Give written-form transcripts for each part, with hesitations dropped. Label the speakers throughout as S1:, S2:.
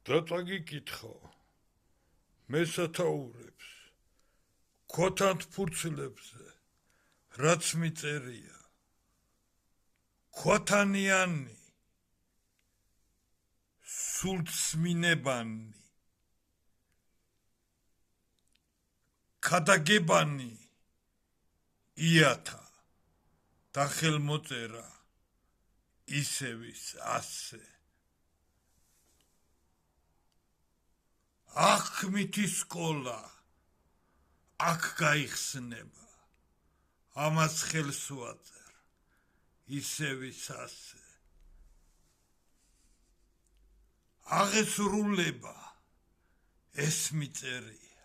S1: დაწაგიკითხო მე სათაურებს ქოთანთ ფურცლებზე რაც მიწერია ქოთანიანი სულწმინებანი ქადაგებანი იათა და ხელმოწერა ისევის ასე აქ მითი სკოლა აქ გაიხსნება ამას ხელს ვაწერს ისევის ასე აღესრულება ეს მიწერია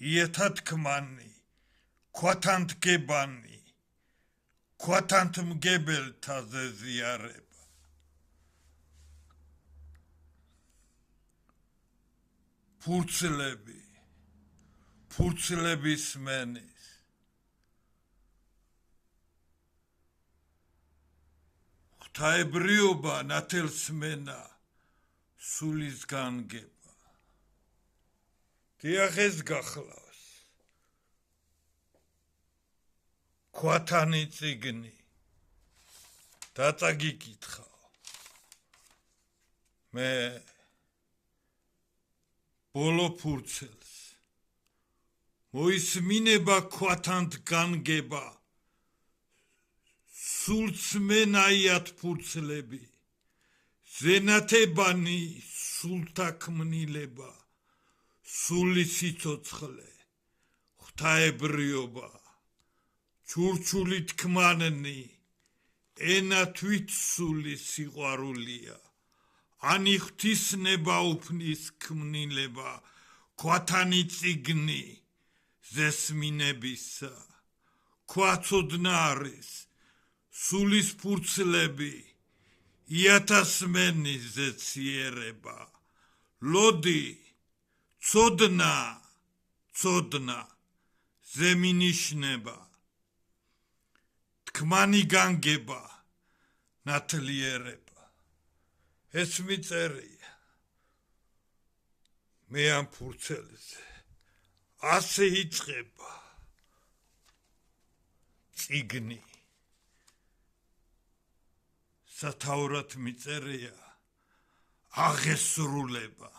S1: იეთა თქმანი ქოთანთ გებანი ქოთანთ მგებელთა ზეზიარება ფურცლების მენის ღვთაებრიობა ნათელს მენა სულის განგება დიახ ეს გახლავს ქოთანი წიგნი დაწაგიკითხავ მე ბოლო ფურცელს მოისმინება ქოთანთ განგება სულწმენაიათ ფურცლები ზენათებანი სულთაქმნილება სული სიცოცხლე ღვთაებრიობა ჩურჩული თქმანი ენა თვითსული სიყვარულია ანი ღვთისნება უფნის ქმნილება ქოთანი წიგნი ზესმინებისა ქოაცოდნა არის სულის ფურცლები იათასმენი ზეციერება ლოდი ცოდნა ზემინიშნება თქმანი განგება ნათლიერება ეს მიწერია მე ამ ფურცელზე ასე იწყება წიგნი სათაურად მიწერია აღესრულება